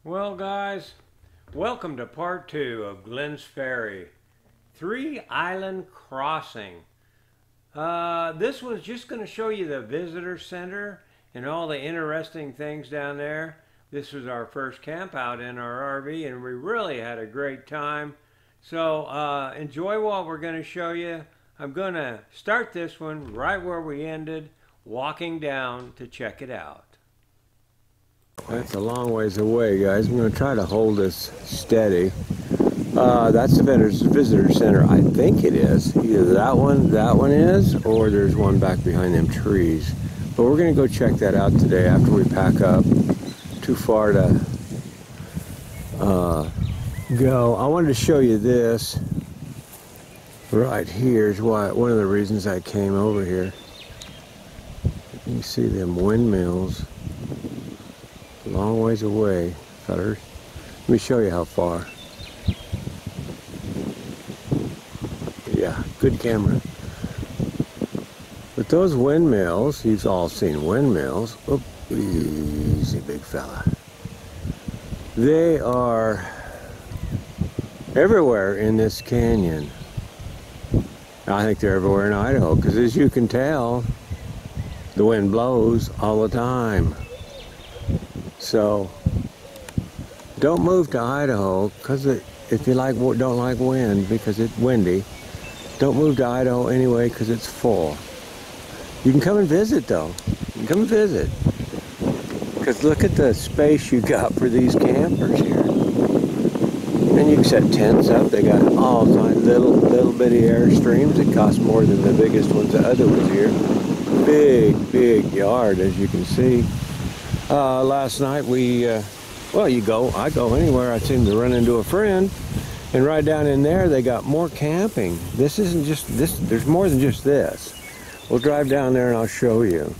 Well guys, welcome to part 2 of Glenns Ferry, 3-island crossing. This was just going to show you the visitor center and all the interesting things down there. This was our first camp out in our RV and we really had a great time. So enjoy what we're going to show you. I'm going to start this one right where we ended, walking down to check it out. That's a long ways away, guys. I'm going to try to hold this steady. That's the visitor center. I think it is. Either that one is, or there's one back behind them trees. But we're going to go check that out today after we pack up. Too far to go. I wanted to show you this right here. Is why one of the reasons I came over here. You can see them windmills. Long ways away, fellers. Let me show you how far. Yeah, good camera. But those windmills, you've all seen windmills. Oh, easy, big fella. They are everywhere in this canyon. I think they're everywhere in Idaho, because as you can tell, the wind blows all the time. So don't move to Idaho because if you don't like wind because it's windy. Don't move to Idaho anyway because it's full. You can come and visit though. You can come and visit because look at the space you got for these campers here. And you can set tents up. They got all kinds of little bitty airstreams that cost more than the biggest ones the other ones here. Big yard as you can see. Last night I go anywhere I seem to run into a friend, and right down in there they got more camping. This isn't just this, there's more than just this. We'll drive down there and I'll show you.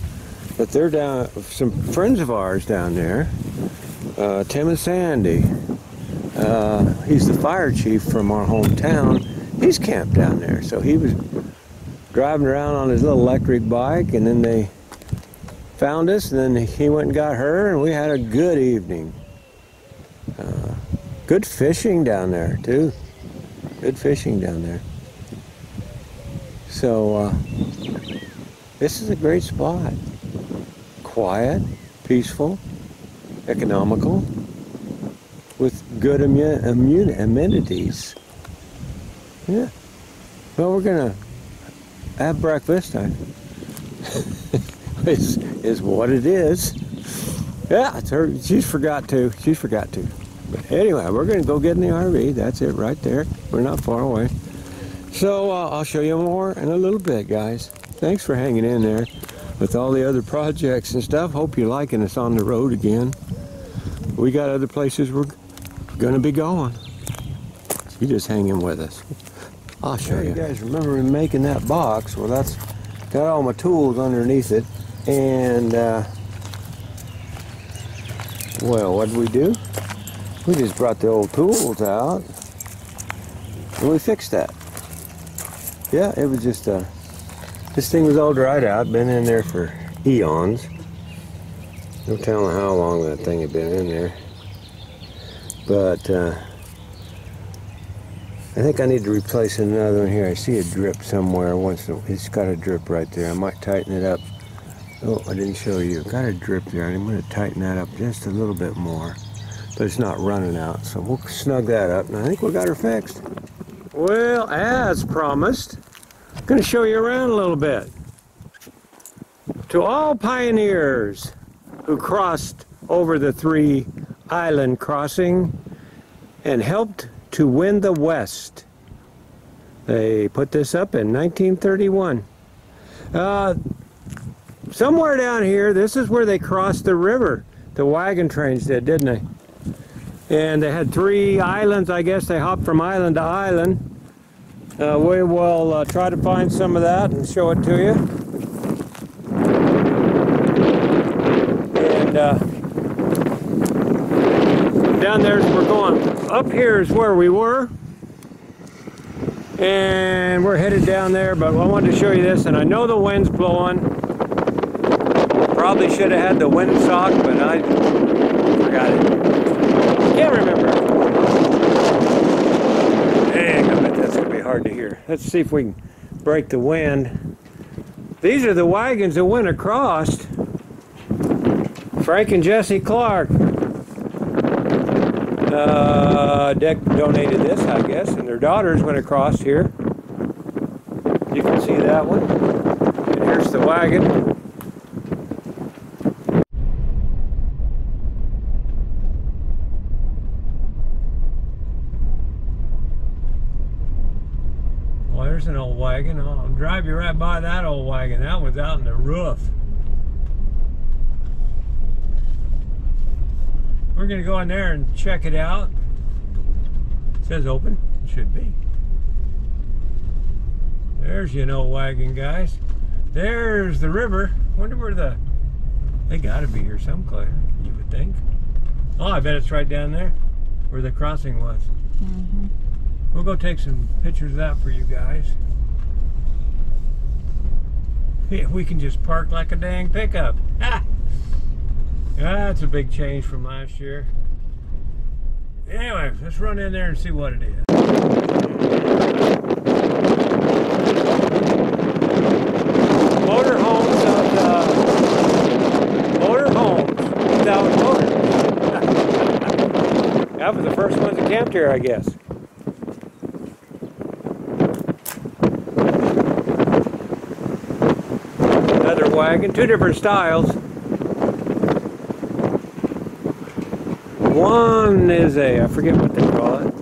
But they're down, some friends of ours down there, Tim and Sandy. He's the fire chief from our hometown. He's camped down there. So he was driving around on his little electric bike, and then they found us, and then he went and got her, and we had a good evening. Good fishing down there too. Good fishing down there. So this is a great spot. Quiet, peaceful, economical, with good amenities. Yeah. Well, we're gonna have breakfast. Is what it is. Yeah, it's her. She's forgot to. But anyway, we're going to go get in the RV. That's it right there. We're not far away. So I'll show you more in a little bit, guys. Thanks for hanging in there with all the other projects and stuff. Hope you're liking us on the road again. We got other places we're going to be going. You just hang in with us. I'll show you. You guys remember making that box? Well, that's got all my tools underneath it. And, well, what did we do? We just brought the old tools out and we fixed that. Yeah, it was just, this thing was all dried out, been in there for eons. No telling how long that thing had been in there. But, I think I need to replace another one here. I see a drip somewhere. It's got a drip right there. I might tighten it up. Oh, I didn't show you. Got a drip there. I'm going to tighten that up just a little bit more. But it's not running out, so we'll snug that up. And I think we got her fixed. Well, as promised, I'm going to show you around a little bit. To all pioneers who crossed over the 3-island crossing and helped to win the West. They put this up in 1931. Somewhere down here, this is where they crossed the river. The wagon trains did, didn't they? And they had 3 islands, I guess. They hopped from island to island. We will try to find some of that and show it to you. And down there we're going. Up here is where we were. And we're headed down there, but I wanted to show you this, and I know the wind's blowing. Probably should have had the windsock, but I forgot it. Let's see if we can break the wind. These are the wagons that went across. Frank and Jesse Clark. Dick donated this, I guess, and their daughters went across here. You can see that one. And here's the wagon. Well, there's an old wagon. I'll drive you right by that old wagon. That one's out in the roof. We're going to go in there and check it out. It says open. It should be. There's your old wagon, guys. There's the river. Wonder where they got to be here someplace, you would think. Oh, I bet it's right down there where the crossing was. Mm-hmm. We'll go take some pictures of that for you guys. Yeah, we can just park like a dang pickup. Ah! That's a big change from last year. Anyway, let's run in there and see what it is. Motorhomes without motors. That was the first ones that camped here, I guess. Another wagon, two different styles. One is I forget what they call it.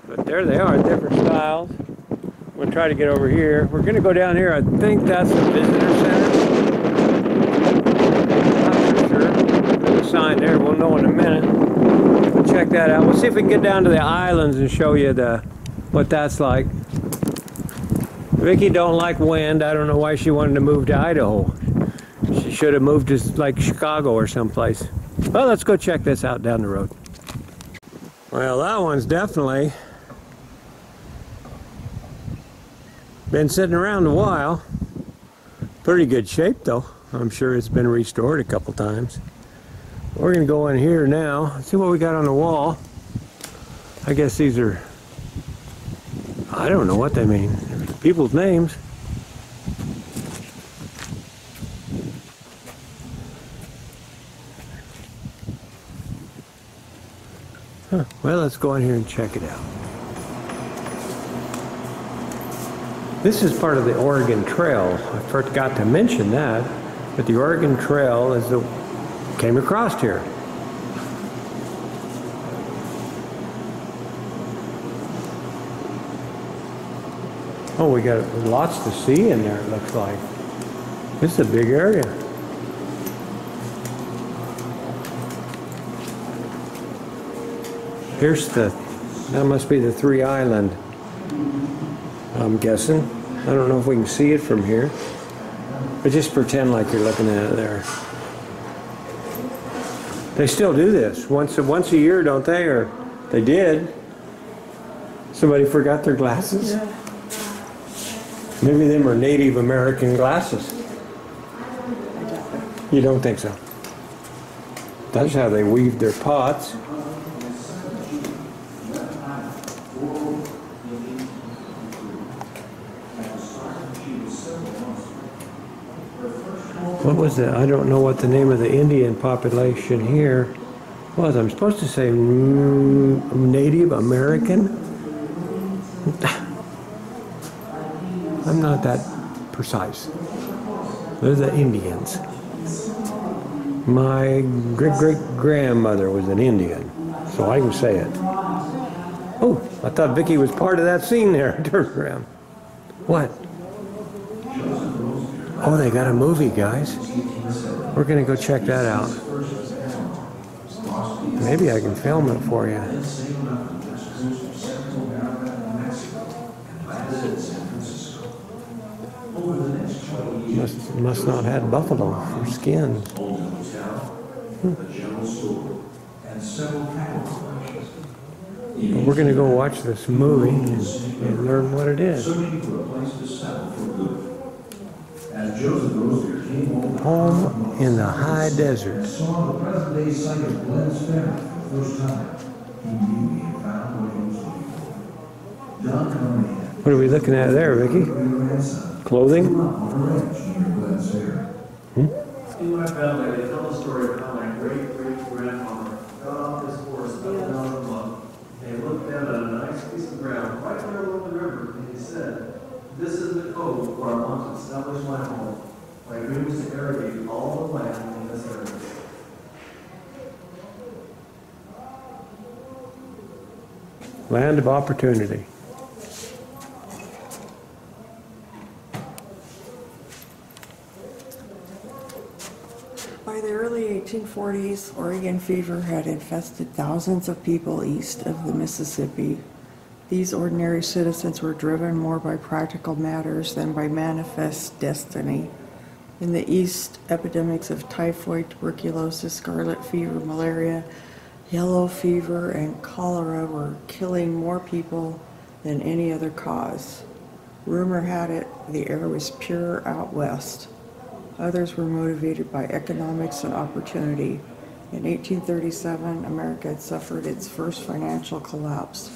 But there they are, different styles. We'll try to get over here. We're going to go down here. I think that's the visitor center. Not for sure. There's a sign there. We'll know in a minute. We'll check that out. We'll see if we can get down to the islands and show you what that's like. Vicky don't like wind. I don't know why she wanted to move to Idaho. She should have moved to like Chicago or someplace. Well, let's go check this out down the road. Well, that one's definitely been sitting around a while. Pretty good shape though. I'm sure it's been restored a couple times. We're gonna go in here now, see what we got on the wall. I guess these are, I don't know what they mean. People's names. Huh. Well, let's go in here and check it out. This is part of the Oregon Trail. I forgot to mention that, but the Oregon Trail came across here. Oh, we got lots to see in there, it looks like. This is a big area. Here's that must be the Three Island, I'm guessing. I don't know if we can see it from here, but just pretend like you're looking at it there. They still do this once a year, don't they? Or they did. Somebody forgot their glasses? Yeah. Maybe them are Native American glasses. You don't think so? That's how they weave their pots. What was it? I don't know what the name of the Indian population here was. I'm supposed to say Native American? I'm not that precise. They're the Indians. My great-great-grandmother was an Indian, so I can say it. Oh, I thought Vicky was part of that scene there. Turn around. What? Oh, they got a movie, guys. We're gonna go check that out. Maybe I can film it for you. Must not have buffalo for skin. But we're going to go watch this movie and learn what it is. Home in the high desert. What are we looking at there, Vicky? Clothing? In my family, they tell the story of how my great-great-grandfather got off his horse up and down the bluff, and he looked down at a nice piece of ground right there along the river, and he said, "This is the cove where I want to establish my home. My dream is to irrigate all the land in this area." Land of opportunity. By the early 1840s, Oregon fever had infested thousands of people east of the Mississippi. These ordinary citizens were driven more by practical matters than by manifest destiny. In the east, epidemics of typhoid, tuberculosis, scarlet fever, malaria, yellow fever, and cholera were killing more people than any other cause. Rumor had it the air was pure out west. Others were motivated by economics and opportunity. In 1837, America had suffered its first financial collapse.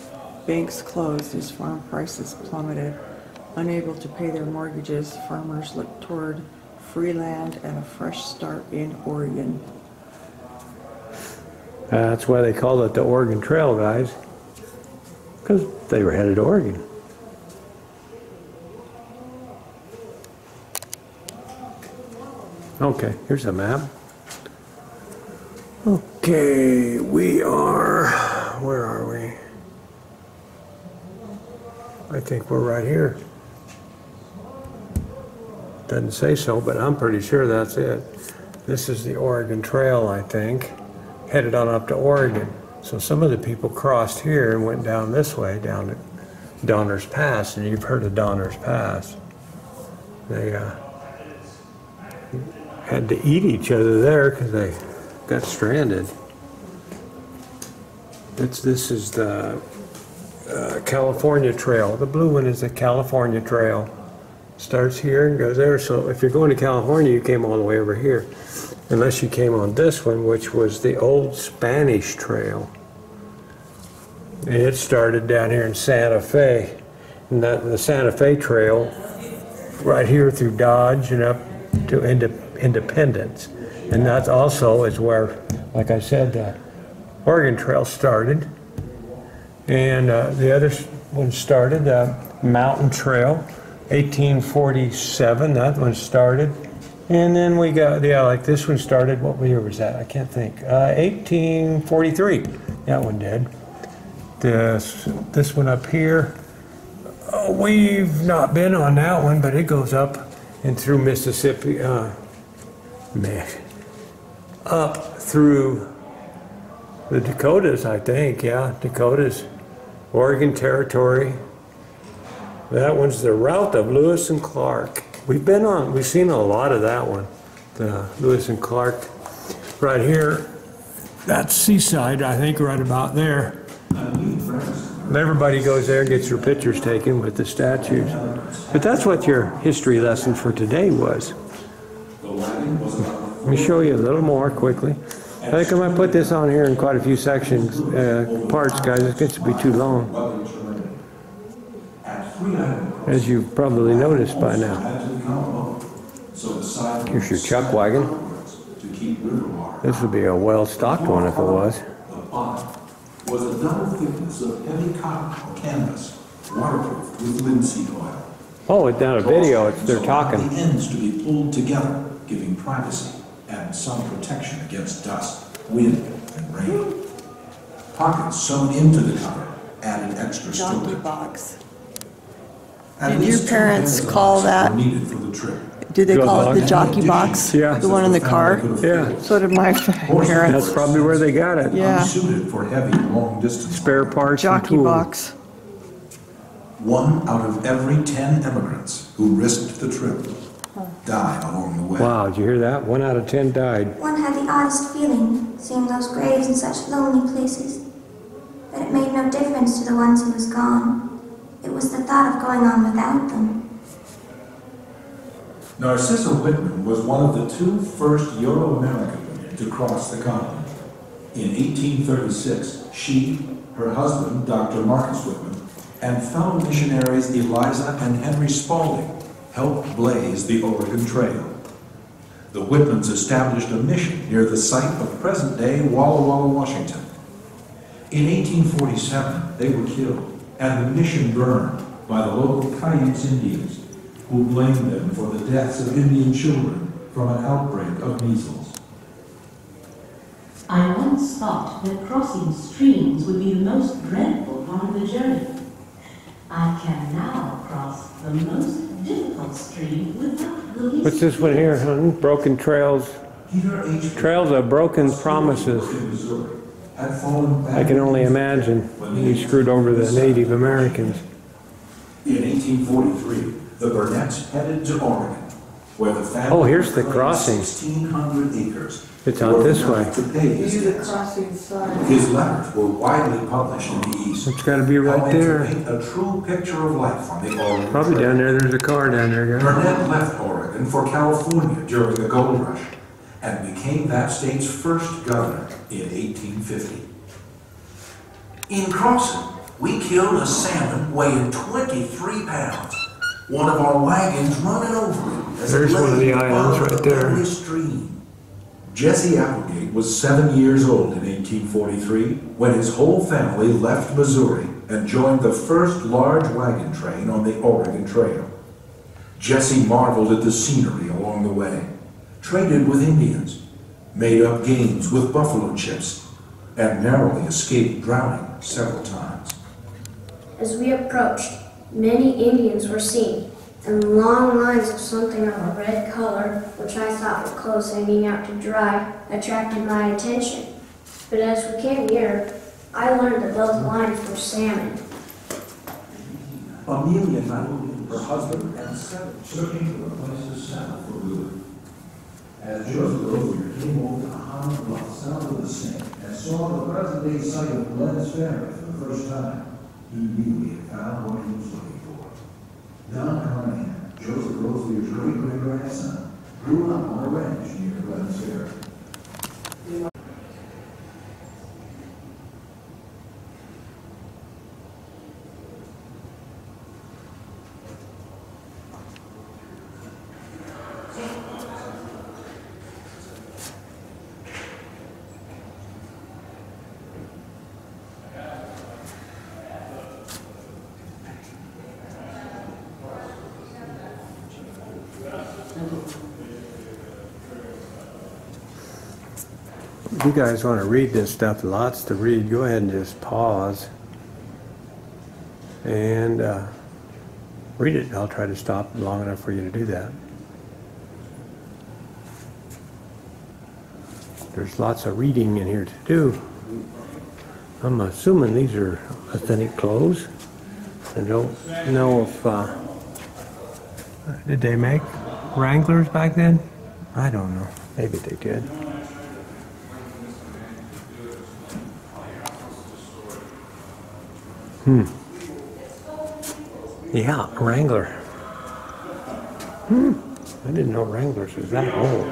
Banks closed as farm prices plummeted. Unable to pay their mortgages, farmers looked toward free land and a fresh start in Oregon. That's why they called it the Oregon Trail, guys. Because they were headed to Oregon. Okay, here's a map. Okay, we are, where are we? I think we're right here. Doesn't say so, but I'm pretty sure that's it. This is the Oregon Trail, I think, headed on up to Oregon. So some of the people crossed here and went down this way, down to Donner's Pass, and you've heard of Donner's Pass. They had to eat each other there because they got stranded. This is the California Trail. The blue one is the California Trail. Starts here and goes there. So if you're going to California, you came all the way over here. Unless you came on this one, which was the old Spanish Trail. And it started down here in Santa Fe. And the Santa Fe Trail, right here through Dodge and up to Independence. And that also is where, like I said, the Oregon Trail started. And the other one started, Mountain Trail, 1847, that one started. And then we got, yeah, like this one started, what year was that? I can't think. 1843, that one did. This one up here, we've not been on that one, but it goes up and through Mississippi, up through the Dakotas, I think, yeah, Dakotas, Oregon Territory. That one's the route of Lewis and Clark. We've seen a lot of that one, the Lewis and Clark. Right here, that's Seaside, I think, right about there. Everybody goes there and gets their pictures taken with the statues. But that's what your history lesson for today was. Let me show you a little more quickly. I think I'm going to put this on here in quite a few sections, parts, guys. It gets to be too long, as you've probably noticed by now. Here's your chuck wagon. This would be a well-stocked one if it was. Was a double thickness of heavy cotton or canvas, waterproof with linseed oil. Oh, it's not a video, they're talking. The ends to be pulled together, giving privacy and some protection against dust, wind, and rain. Pockets sewn into the cover added extra Jockey storage. box. At Did least your parents 2 call pairs of that? boxes were needed for the trip. Did they call it the jockey box? Yeah. The one in the car? Yeah. So did my parents. That's probably where they got it. Yeah. Unsuited for heavy, long-distance Spare parts and Jockey tools. box. 1 out of every 10 immigrants who risked the trip died along the way. Wow, did you hear that? 1 out of 10 died. One had the oddest feeling, seeing those graves in such lonely places. But it made no difference to the ones who was gone. It was the thought of going on without them. Narcissa Whitman was one of the 2 first Euro-American women to cross the continent. In 1836, she, her husband, Dr. Marcus Whitman, and fellow missionaries Eliza and Henry Spaulding helped blaze the Oregon Trail. The Whitmans established a mission near the site of present-day Walla Walla, Washington. In 1847, they were killed, and the mission burned by the local Cayuse Indians, who blamed them for the deaths of Indian children from an outbreak of measles. I once thought that crossing streams would be the most dreadful part of the journey. I can now cross the most difficult stream without the least... What's this one here, hon? Broken trails. Trails of broken promises. I can only imagine he screwed over the Native Americans. In 1843, the Burnett's headed to Oregon, where the family... Oh, here's the crossing. 1,600 acres. It's out this way. To pay his View the debts. crossing sign. His letters were widely published in the East. It's got to be right helping to there. paint a true picture of life on the Oregon Probably Trail. down there. There's a car down there, guys. Burnett left Oregon for California during the gold rush and became that state's first governor in 1850. In crossing, we killed a salmon weighing 23 pounds. One of our wagons running over him as There's it lay one of the in islands bottom right of the there. Early stream. Jesse Applegate was 7 years old in 1843 when his whole family left Missouri and joined the first large wagon train on the Oregon Trail. Jesse marveled at the scenery along the way, traded with Indians, made up games with buffalo chips, and narrowly escaped drowning several times. As we approached, many Indians were seen, and long lines of something of a red color, which I thought were clothes hanging out to dry, attracted my attention. But as we came nearer, I learned that those lines were salmon. Amelia found her husband and seven searching for a place to settle for good. As Joseph Rozier came over the Harlem Bluff south of the Snake and saw the present-day site of Glenns Ferry for the first time, he knew he had found what he was looking for. Don Carnahan, Joseph Rozier's great-great-grandson, grew up on a ranch near Glenns Ferry. If you guys want to read this stuff, lots to read, go ahead and just pause and read it. I'll try to stop long enough for you to do that. There's lots of reading in here to do. I'm assuming these are authentic clothes. I don't know if did they make Wranglers back then? I don't know. Maybe they did. Yeah, Wrangler. I didn't know Wranglers was that old.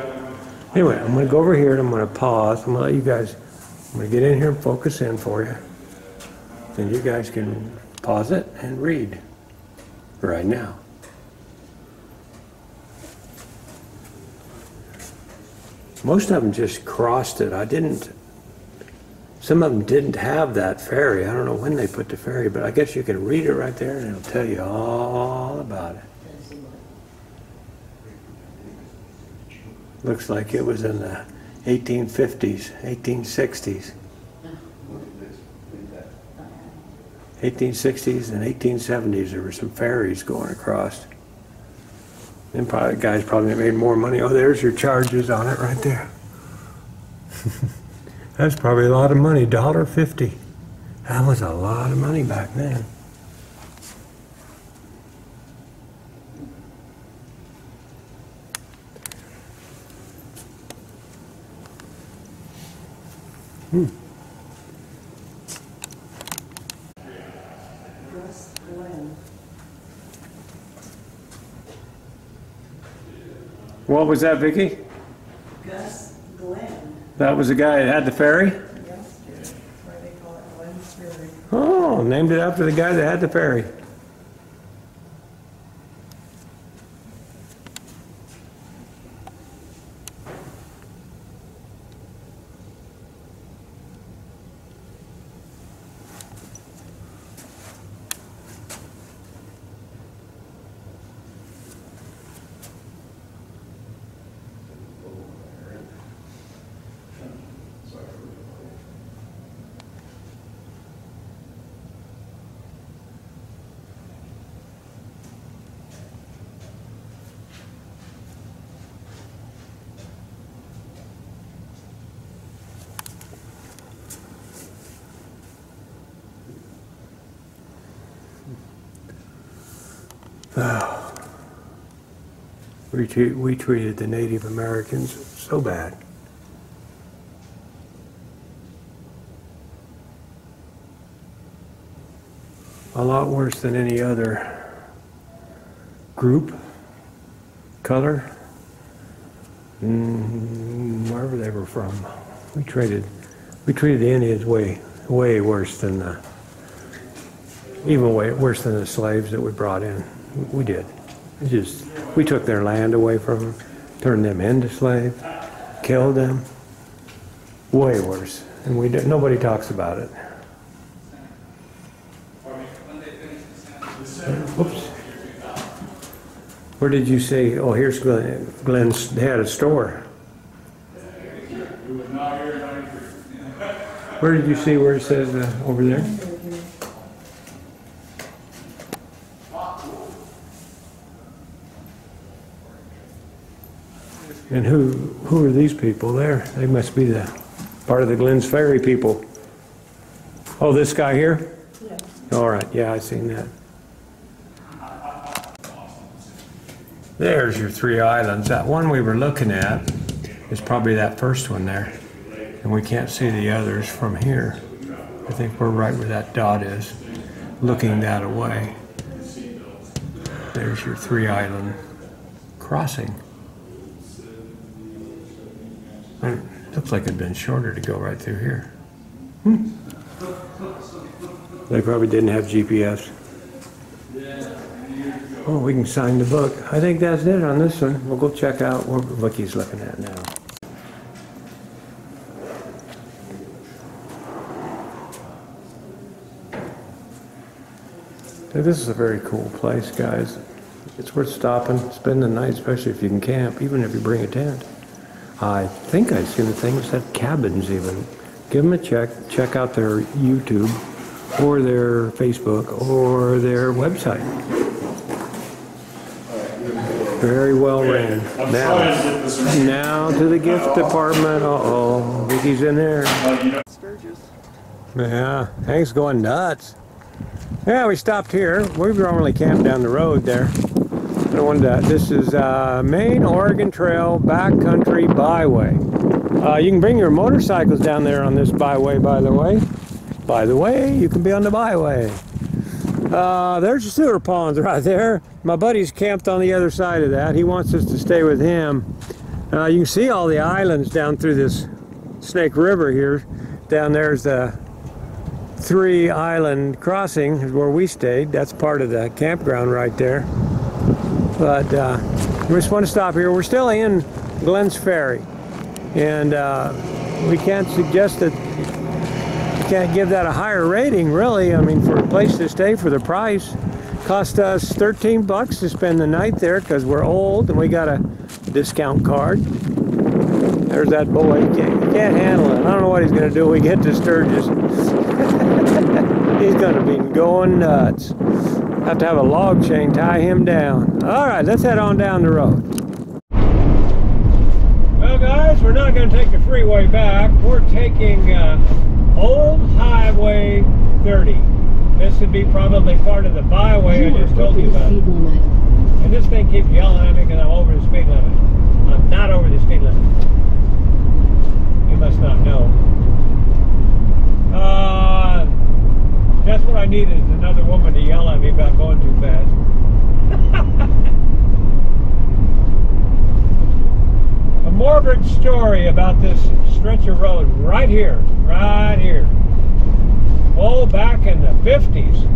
Anyway, I'm going to go over here and I'm going to pause. I'm going to let you guys, I'm going to get in here and focus in for you. And you guys can pause it and read right now. Most of them just crossed it. Some of them didn't have that ferry. I don't know when they put the ferry, but I guess you can read it right there and it'll tell you all about it. Looks like it was in the 1850s, 1860s. 1860s and 1870s, there were some ferries going across. And probably guys probably made more money. Oh, there's your charges on it right there. That's probably a lot of money, $1.50. That was a lot of money back then. What was that, Vicki? Gus Glenn. That was the guy that had the ferry? Yep. Oh, named it after the guy that had the ferry. Oh. We treated the Native Americans so bad. A lot worse than any other group, color, wherever they were from. We treated the Indians way worse than even way worse than the slaves that we brought in. We did. We took their land away from them, turned them into slaves, killed them. Way worse, and nobody talks about it. Whoops. Where did you say? Oh, here's Glenn's. They had a store. Where did you see where it says over there? And who are these people there? They must be the part of the Glenns Ferry people. Oh, this guy here? Yeah. All right, yeah, I seen that. There's your 3 islands. That one we were looking at is probably that first one there. And we can't see the others from here. I think we're right where that dot is, looking that away. There's your 3 island crossing. It looks like it'd been shorter to go right through here. They probably didn't have GPS. Oh, we can sign the book. I think that's it on this one. We'll go check out what Vicky's looking at now. This is a very cool place, guys. It's worth stopping, spend the night, especially if you can camp, even if you bring a tent. I think I've seen the things that cabins even. Give them a check out their YouTube or their Facebook or their website. Very well ran. Now to the gift department. Uh-oh, Vicky's in there. Yeah, Hank's going nuts. Yeah, we stopped here. We normally camp down the road there. This is Main Oregon Trail Backcountry Byway. You can bring your motorcycles down there on this byway, by the way. By the way, you can be on the byway. There's the sewer ponds right there. My buddy's camped on the other side of that. He wants us to stay with him. You can see all the islands down through this Snake River here. Down there's the 3 island crossing is where we stayed. That's part of the campground right there. But we just want to stop here. We're still in Glenns Ferry, and we can't suggest that you can't give that a higher rating, really. I mean, for a place to stay for the price. Cost us 13 bucks to spend the night there because we're old and we got a discount card. There's that boy. He can't handle it. I don't know what he's going to do when we get to Sturgis. He's going to be going nuts. Have to have a log chain tie him down. All right, let's head on down the road. Well, guys, we're not going to take the freeway back. We're taking Old Highway 30. This would be probably part of the byway I just told you about. And this thing keeps yelling at me because I'm over the speed limit. I'm not over the speed limit. You must not know. That's what I needed, is another woman to yell at me about going too fast. A morbid story about this stretch of road right here, right here. Oh, back in the 50s.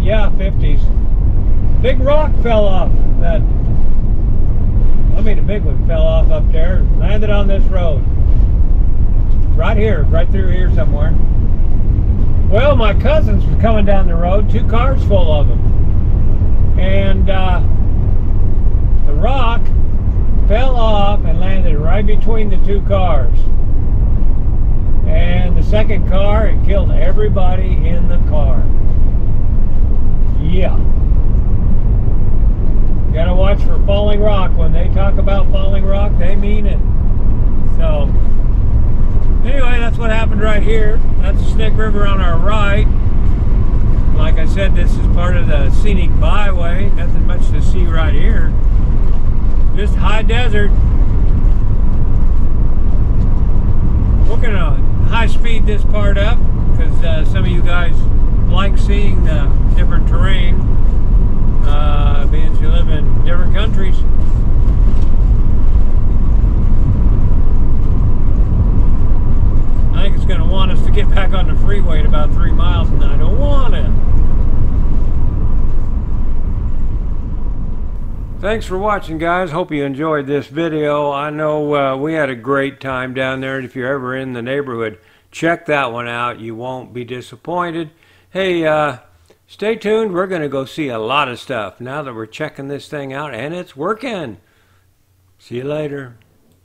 Yeah, 50s. Big rock fell off. A big one fell off up there, landed on this road. Right here, right through here somewhere. Well, my cousins were coming down the road, 2 cars full of them. And the rock fell off and landed right between the 2 cars. And the second car, it killed everybody in the car. Yeah. Gotta watch for falling rock. When they talk about falling rock, they mean it. So, anyway, that's what happened right here. That's the Snake River on our right. Like I said, this is part of the scenic byway. Nothing much to see right here. Just high desert. We're gonna high speed this part up because some of you guys like seeing the different terrain, being you live in different countries. I think it's going to want us to get back on the freeway at about 3 miles, and I don't want it. Thanks for watching, guys. Hope you enjoyed this video. I know we had a great time down there, and if you're ever in the neighborhood, check that one out. You won't be disappointed. Hey, stay tuned. We're going to go see a lot of stuff now that we're checking this thing out, and it's working. See you later.